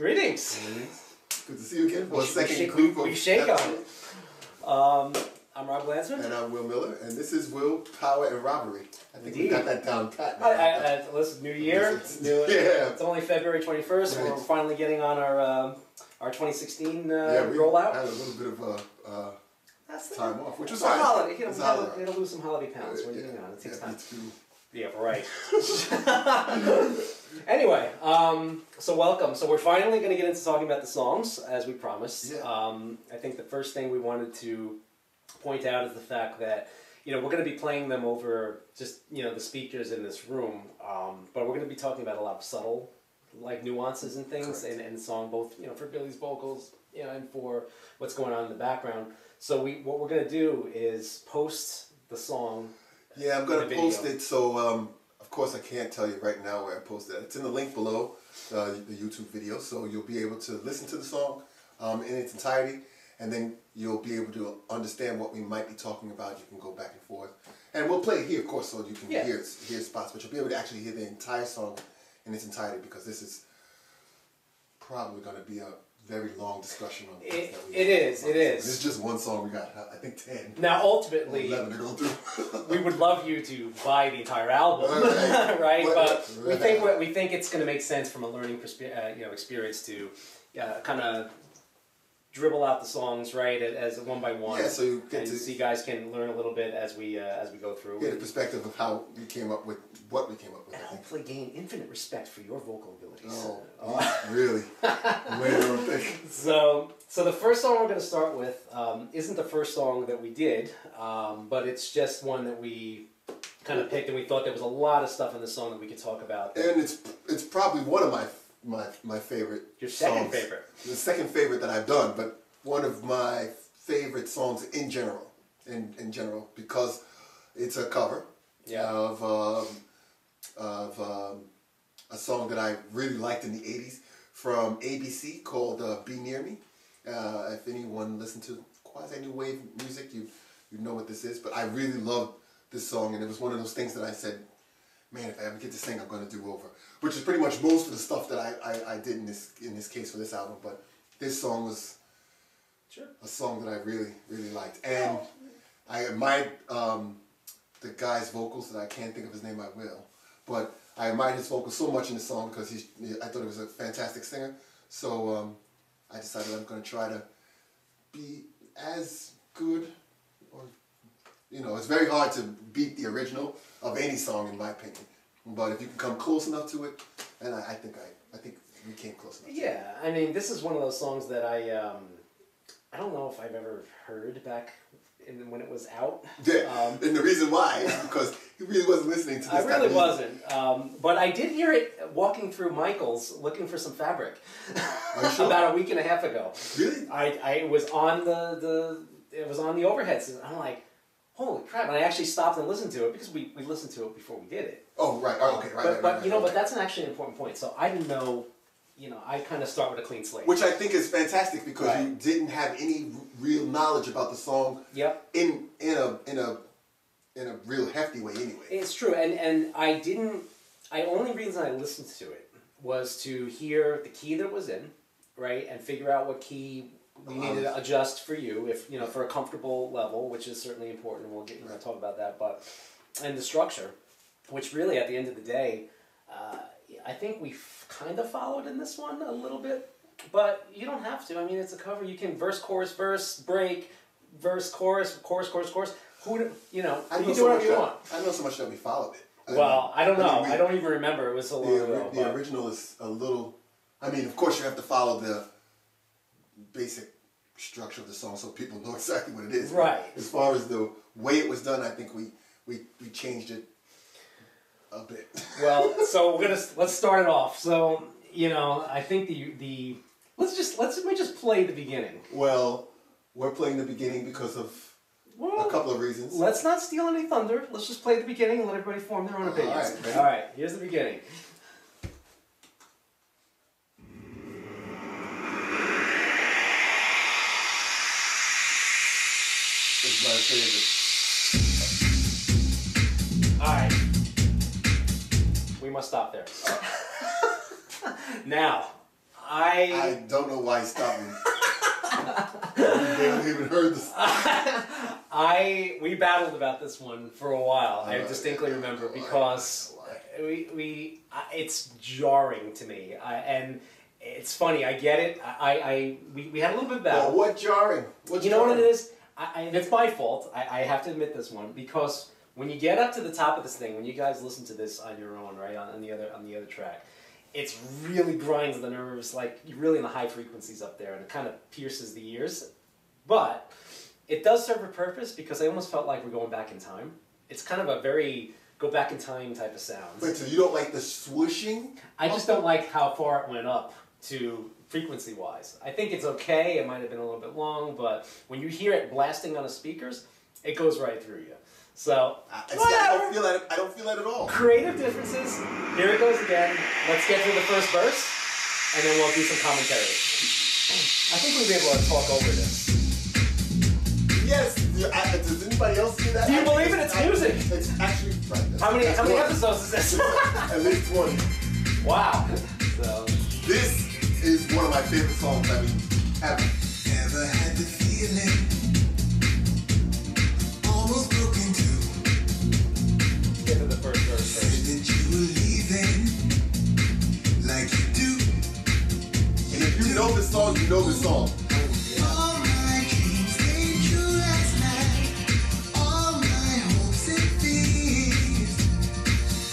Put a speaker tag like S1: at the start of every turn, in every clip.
S1: Greetings.
S2: Good to see you again for a second group of...
S1: We shake on it. I'm Rob Glanzman.
S2: And I'm Will Miller, and this is WILLPOWER and ROBBERY. I think we got that down pat now.
S1: Listen, new year. It's only February 21st. Right. We're finally getting on our 2016 rollout.
S2: Had a little bit of time off, which was
S1: fine.
S2: Holiday.
S1: We gotta lose some holiday pounds. What are you doing on? It takes time. Yeah, right. Anyway, so welcome. So we're finally going to get into talking about the songs, as we promised.
S2: Yeah.
S1: I think the first thing we wanted to point out is the fact that, we're going to be playing them over just, the speakers in this room, but we're going to be talking about a lot of subtle, nuances and things in the song, both, for Billy's vocals, and for what's going on in the background. So what we're going to do is post the song.
S2: Yeah, I'm going to post it, so of course I can't tell you right now where I posted it. It's in the link below, the YouTube video, so you'll be able to listen to the song in its entirety, and then you'll be able to understand what we might be talking about. You can go back and forth. And we'll play it here, of course, so you can hear spots, but you'll be able to actually hear the entire song in its entirety, because this is probably going to be a very long discussion on things that we
S1: It is.
S2: It's just one song. We got, I think, 10.
S1: Now, ultimately,
S2: 11 to go through.
S1: we would love you to buy the entire album, right? But we think it's going to make sense from a learning experience to kind of dribble out the songs, right, as one by one.
S2: Yeah, so you get to
S1: see, guys can learn a little bit as we go through.
S2: Get a perspective of how we came up with what we came up with.
S1: And hopefully gain infinite respect for your vocal abilities.
S2: Oh, really?
S1: So the first song we're going to start with isn't the first song that we did, but it's just one that we kind of picked, and we thought there was a lot of stuff in the song that we could talk about.
S2: And it's probably one of my favorite.
S1: Your second
S2: songs.
S1: favorite.
S2: The second favorite that I've done, but one of my favorite songs in general. In general, because it's a cover of a song that I really liked in the 80s from ABC called Be Near Me. If anyone listened to quasi-new wave music, you know what this is. But I really loved this song, and it was one of those things that I said, man, if I ever get to sing, I'm going to do over. Which is pretty much most of the stuff that I did in this case for this album. But this song was a song that I really, really liked. And I admired the guy's vocals, that I can't think of his name, I will. But I admired his vocals so much in the song because I thought he was a fantastic singer. So I decided I'm going to try to be as good, or it's very hard to beat the original of any song, in my opinion. But if you can come close enough to it, and I think we came close enough.
S1: Yeah, I mean, this is one of those songs that I don't know if I've ever heard back when it was out.
S2: Yeah, and the reason why is because he really wasn't listening to this.
S1: I really wasn't, but I did hear it walking through Michael's looking for some fabric about a week and a half ago.
S2: Really?
S1: I was on it was on the overheads, and I'm like, holy crap! And I actually stopped and listened to it because we listened to it before we did it.
S2: Oh right, okay, right.
S1: But that's actually an important point. So I didn't know. I kind of start with a clean slate.
S2: Which I think is fantastic, because you didn't have any real knowledge about the song.
S1: Yep.
S2: In a real hefty way, anyway.
S1: It's true, and I didn't. The only reason I listened to it was to hear the key that it was in, right, and figure out what key we needed to adjust for you, if for a comfortable level, which is certainly important, and we'll get talk about that. But and the structure, which really at the end of the day, I think we kind of followed in this one a little bit, but you don't have to. I mean, it's a cover. You can verse, chorus, break, verse, chorus, chorus. You do whatever you want.
S2: I know so much that we followed it.
S1: I don't know. I don't even remember. It was so long ago.
S2: The original is a little. I mean, of course, you have to follow the basic structure of the song so people know exactly what it is.
S1: Right.
S2: As far as the way it was done, I think we changed it a bit.
S1: Well, so let's start it off. So I think we just play the beginning.
S2: Well, we're playing the beginning because of a couple of reasons.
S1: Let's not steal any thunder. Let's just play the beginning and let everybody form their own opinions. All right, here's the beginning.
S2: It's my favorite.
S1: Alright. We must stop there. Now,
S2: I don't know why he stopped me. They haven't even heard this.
S1: We battled about this one for a while. I distinctly remember because it's jarring to me. And it's funny. I get it. We had a little bit of battle.
S2: Well, what jarring?
S1: You know what it is? And it's my fault. I have to admit this one because when you get up to the top of this thing, when you guys listen to this on your own, right, on the other track, it really grinds the nerves, like you're really in the high frequencies up there, and it kind of pierces the ears. But it does serve a purpose because I almost felt like we're going back in time. It's kind of a very go back in time type of sound.
S2: Wait, so you don't like the swooshing?
S1: I just don't like how far it went up to frequency-wise. I think it's okay. It might have been a little bit long, but when you hear it blasting on the speakers, it goes right through you. So,
S2: I don't feel that at all.
S1: Creative differences. Here it goes again. Let's get through the first verse, and then we'll do some commentary. I think we'll be able to talk over this.
S2: Yes. Does anybody else do that?
S1: Do you believe it? It's music.
S2: It's actually right.
S1: How many episodes is this?
S2: At least 20.
S1: Wow. So
S2: this is one of my favorite songs. I mean, ever.
S3: Never had the feeling. Almost broken too.
S1: Get to the first verse first.
S3: That you were leaving, like you do.
S2: And if you know the song, you know the song.
S3: All my dreams came true last night. All my hopes and fears.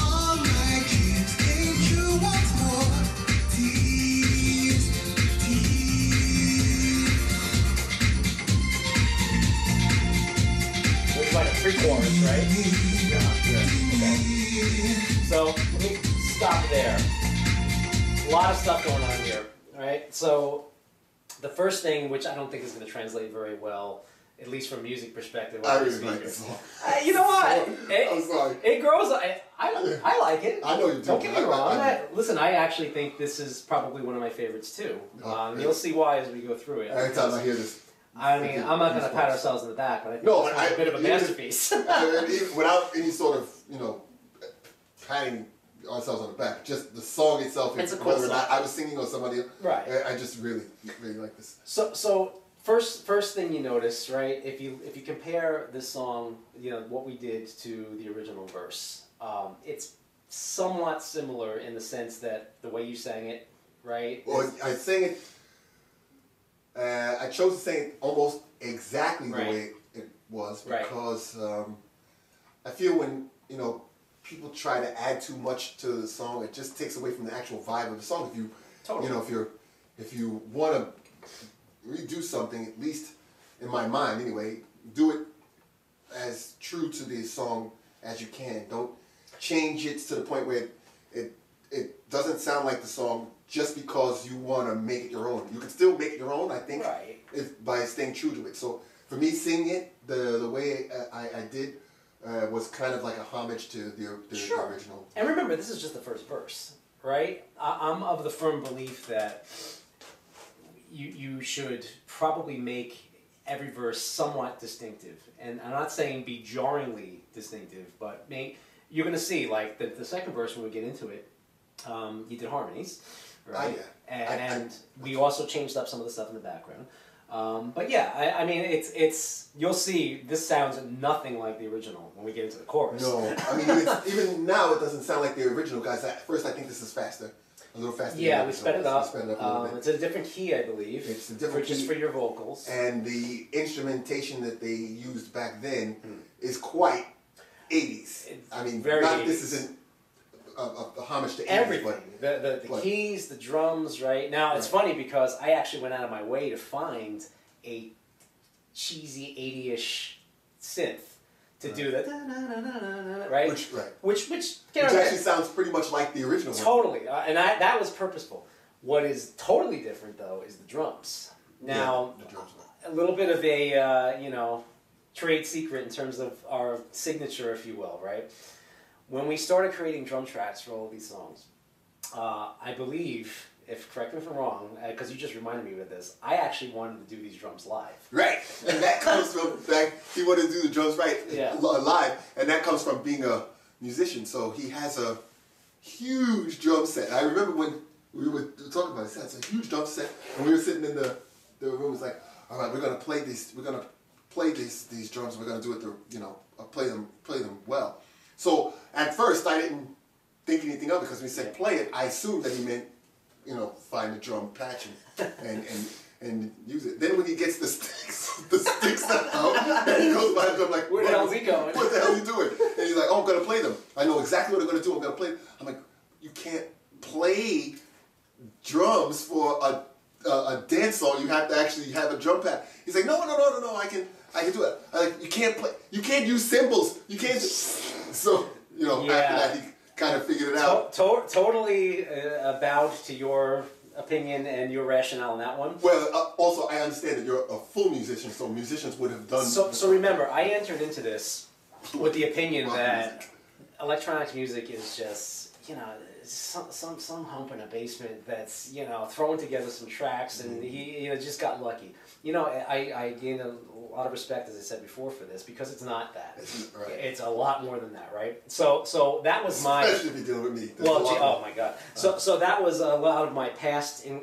S3: All my dreams came true once more. Tears, tears.
S1: It's like a pre-chorus, right?
S2: Yeah.
S1: Okay. So let me stop there. A lot of stuff going on here. All right. So the first thing, which I don't think is going to translate very well, at least from a music perspective.
S2: I really like this song.
S1: You know what?
S2: I'm sorry.
S1: It grows. I like it.
S2: I know you do.
S1: Don't get me wrong. Listen, I actually think this is probably one of my favorites too. You'll see why as we go through it.
S2: Every time I hear this.
S1: I mean, I'm not going to pat ourselves on the back, but I think it's a bit of a masterpiece.
S2: Without any sort of, patting ourselves on the back, just the song itself.
S1: It's a cool song.
S2: I was singing or somebody else.
S1: Right.
S2: I just really, really like this.
S1: So first thing you notice, right? If you compare this song, what we did to the original verse, it's somewhat similar in the sense that the way you sang it, right?
S2: Well, I sang it. I chose to sing it almost exactly the way it was because I feel when people try to add too much to the song, it just takes away from the actual vibe of the song. If you if you want to redo something, at least in my mind anyway, do it as true to the song as you can. Don't change it to the point where it doesn't sound like the song just because you want to make it your own. You can still make it your own, I think, by staying true to it. So for me, singing it the way I did was kind of like a homage to the original.
S1: And remember, this is just the first verse, right? I'm of the firm belief that you should probably make every verse somewhat distinctive. And I'm not saying be jarringly distinctive, but you're going to see, like, the second verse when we get into it, you did harmonies, right? And we also changed up some of the stuff in the background. But yeah, I mean, it's you'll see this sounds nothing like the original when we get into the chorus.
S2: No, I mean, even now it doesn't sound like the original, guys. At first, I think this is faster, a little faster.
S1: Yeah, we sped it up.
S2: A little bit.
S1: It's a different key, I believe.
S2: It's a different key.
S1: Just for your vocals.
S2: And the instrumentation that they used back then is quite 80s. I mean,
S1: very 80s.
S2: This isn't a homage to
S1: everything. The keys, the drums, right? Now, it's funny because I actually went out of my way to find a cheesy 80-ish synth to do that, right? Which
S2: actually sounds pretty much like the original one.
S1: Totally, and that was purposeful. What is totally different, though, is the drums. Now,
S2: the drums.
S1: A little bit of a, trade secret in terms of our signature, if you will, right? When we started creating drum tracks for all of these songs, I believe, correct me if I'm wrong, because you just reminded me of this, I actually wanted to do these drums live.
S2: Right, and that comes from, he wanted to do the drums live, and that comes from being a musician, so he has a huge drum set. I remember when we were talking about it. It's a huge drum set, and we were sitting in the room. Was like, all right, we're gonna play these. We're gonna play these drums. We're gonna do it. Play them well. So at first, I didn't think anything of it because when he said play it, I assumed that he meant, find the drum patch and use it. Then when he gets the sticks out, and he goes by the drum like,
S1: where the hell is he going?
S2: What the hell are you doing? And he's like, oh, I'm gonna play them. I know exactly what I'm gonna do. I'm gonna play. I'm like, you can't play drums for a dance song. You have to actually have a drum pad. He's like, no, I can do it. I'm like, you can't use cymbals. You can't. So after that, he kind of figured it out.
S1: Totally bowed to your opinion and your rationale in that one.
S2: Well, also I understand that you're a full musician, so musicians would have done.
S1: So remember, I entered into this with the opinion that electronic music is just some hump in a basement that's throwing together some tracks, and he just got lucky. I gained a lot of respect, as I said before, for this because it's not that.
S2: Right.
S1: It's a lot more than that, right? So that was my.
S2: Especially if you're dealing with me.
S1: Oh my God. So that was a lot of my past in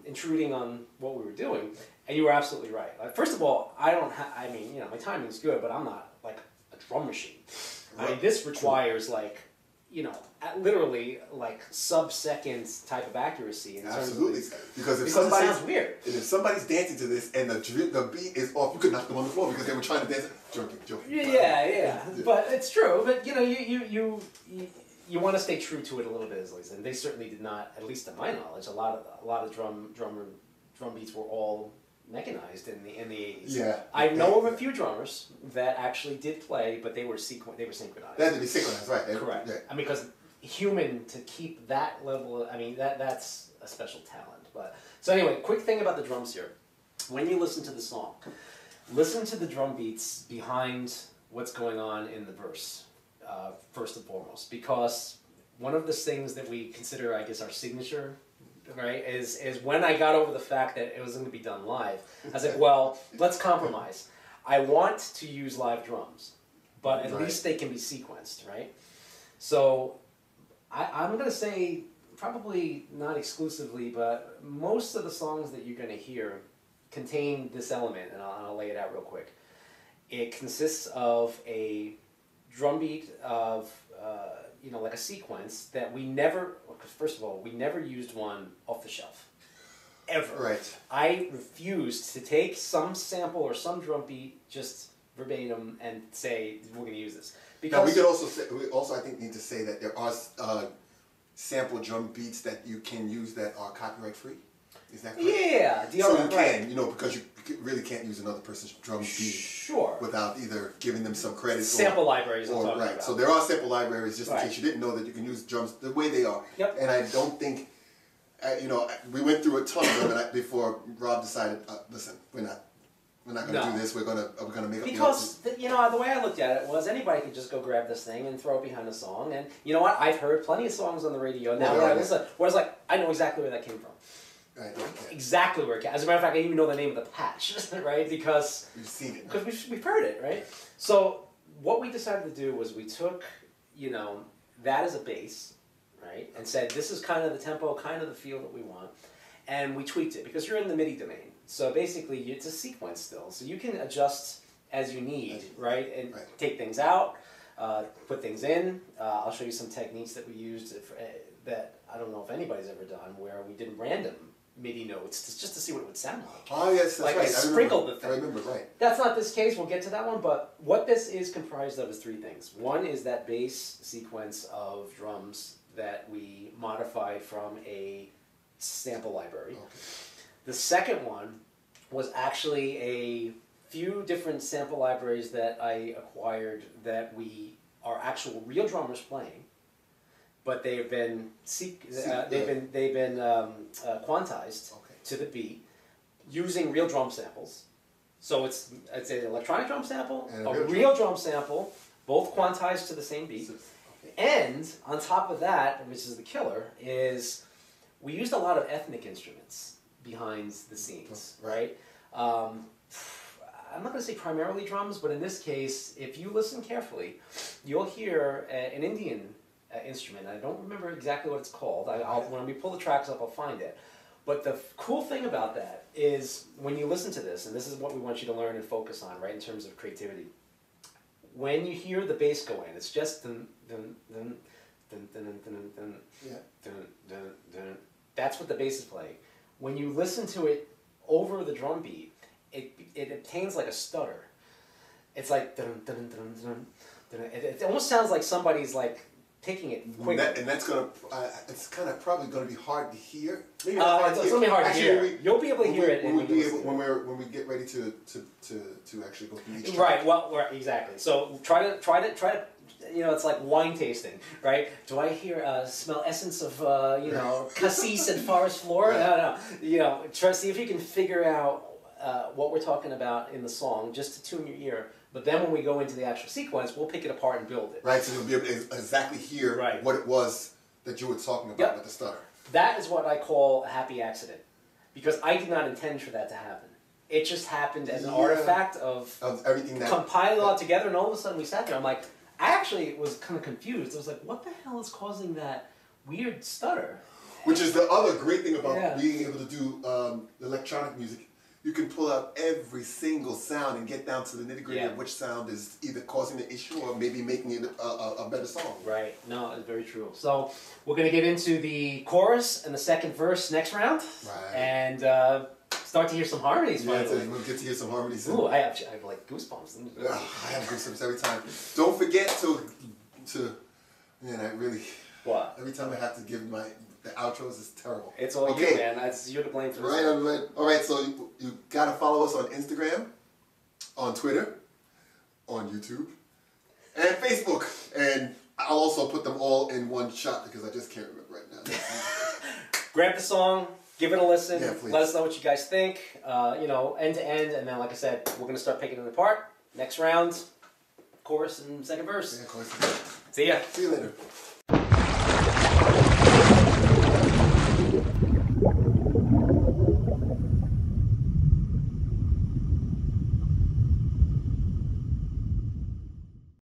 S1: intruding on what we were doing, and you were absolutely right. First of all, my timing's good, but I'm not like a drum machine.
S2: Right.
S1: I mean, this requires literally sub-second type of accuracy.
S2: Absolutely, because
S1: it sounds weird.
S2: And if somebody's dancing to this and the beat is off, you could knock them on the floor because they were trying to dance. Joking.
S1: Yeah. But it's true. But you want to stay true to it a little bit, and they certainly did not. At least to my knowledge, a lot of drum beats were all mechanized in the 80s.
S2: Yeah.
S1: I know of a few drummers that actually did play, but they were synchronized.
S2: They had to be synchronized, right?
S1: Correct.
S2: Yeah.
S1: Because human to keep that level. That's a special talent. But so anyway, quick thing about the drums here. When you listen to the song, listen to the drum beats behind what's going on in the verse, first and foremost, because one of the things that we consider, I guess, our signature. Right, is when I got over the fact that it was going to be done live, I was like, well, let's compromise. I want to use live drums, but at least they can be sequenced, right? So I'm going to say, probably not exclusively, but most of the songs that you're going to hear contain this element, and I'll lay it out real quick. It consists of a drum beat of like a sequence that we never, first of all, we never used one off the shelf. Ever.
S2: Right.
S1: I refused to take some sample or some drum beat just verbatim and say, we're going to use this. Because
S2: now, we could also say, I think, need to say that there are sample drum beats that you can use that are copyright free. Is that correct?
S1: Yeah.
S2: So you can, because you really can't use another person's drum beat.
S1: Sure.
S2: Without either giving them some credit
S1: sample libraries.
S2: Or,
S1: I'm
S2: right.
S1: about.
S2: So there are sample libraries, just in case you didn't know, that you can use drums the way they are.
S1: Yep.
S2: And I don't think, we went through a ton of them before Rob decided, listen, we're not going to do this. We're going to make up.
S1: Because the way I looked at it was anybody could just go grab this thing and throw it behind a song, and you know what? I've heard plenty of songs on the radio now where I listen, where I was like, I know exactly where that came from.
S2: Right, okay.
S1: Exactly where it came. As a matter of fact, I even know the name of the patch, right? Because
S2: we've seen it.
S1: Because we've heard it, right? So what we decided to do was we took, that as a base, right, and said this is kind of the tempo, kind of the feel that we want, and we tweaked it because you're in the MIDI domain. So basically, it's a sequence still, so you can adjust as you need, right, and take things out, put things in. I'll show you some techniques that we used that I don't know if anybody's ever done, where we did random MIDI notes just to see what it would sound like.
S2: Oh yes, that's
S1: like
S2: right.
S1: I sprinkled the thing.
S2: I remember, right.
S1: That's not this case. We'll get to that one. But what this is comprised of is three things. One is that bass sequence of drums that we modified from a sample library. Okay. The second one was actually a few different sample libraries that I acquired that are actual real drummers playing. But they've been quantized to the beat using real drum samples. So it's an electronic drum sample, a real drum sample, both quantized to the same beat. And on top of that, which is the killer, is we used a lot of ethnic instruments behind the scenes, right? I'm not going to say primarily drums, but in this case, if you listen carefully, you'll hear an Indian instrument. I don't remember exactly what it's called. When we pull the tracks up, I'll find it. But the cool thing about that is when you listen to this, and this is what we want you to learn and focus on, right, in terms of creativity. When you hear the bass go in, it's just dun, dun, dun, dun, dun, dun, dun, dun, dun, dun, dun. That's what the bass is playing. When you listen to it over the drum beat, it obtains like a stutter. It's like dun, dun, dun, dun, dun. It almost sounds like somebody's like taking it quick.
S2: And that's gonna, it's kind of probably gonna be hard to hear. Maybe
S1: It's gonna be hard to hear. You'll be able to hear it
S2: when we get ready to actually go through each track.
S1: Right. Well, right, exactly. So try to. You know, it's like wine tasting, right? Do I hear smell essence of cassis and forest floor?
S2: Right.
S1: No. You know, try to see if you can figure out what we're talking about in the song, just to tune your ear. But then when we go into the actual sequence, we'll pick it apart and build it.
S2: Right, so you'll be able to exactly hear what it was that you were talking about with the stutter.
S1: That is what I call a happy accident. Because I did not intend for that to happen. It just happened as an artifact of
S2: everything that
S1: compiling it all together, and all of a sudden we sat there. I'm like, I actually was kind of confused. I was like, what the hell is causing that weird stutter?
S2: Which is the other great thing about being able to do electronic music. You can pull out every single sound and get down to the nitty-gritty of which sound is either causing the issue or maybe making it a better song.
S1: Right. No, it's very true. So we're going to get into the chorus and the second verse next round.
S2: Right.
S1: And start to hear some harmonies finally.
S2: We'll get to hear some harmonies.
S1: Ooh, I have like goosebumps.
S2: I have goosebumps every time. Don't forget to man, I really...
S1: What?
S2: Every time I have to give the outros is terrible.
S1: It's all you, man. You're to blame for this.
S2: Right. All right, so you got to follow us on Instagram, on Twitter, on YouTube, and Facebook. And I'll also put them all in one shot because I just can't remember right now.
S1: Grab the song, give it a listen.
S2: Yeah, please.
S1: Let us know what you guys think. End to end. And then, like I said, we're going to start picking it apart. Next round, chorus and second verse.
S2: Yeah, of course.
S1: See ya.
S2: See you later.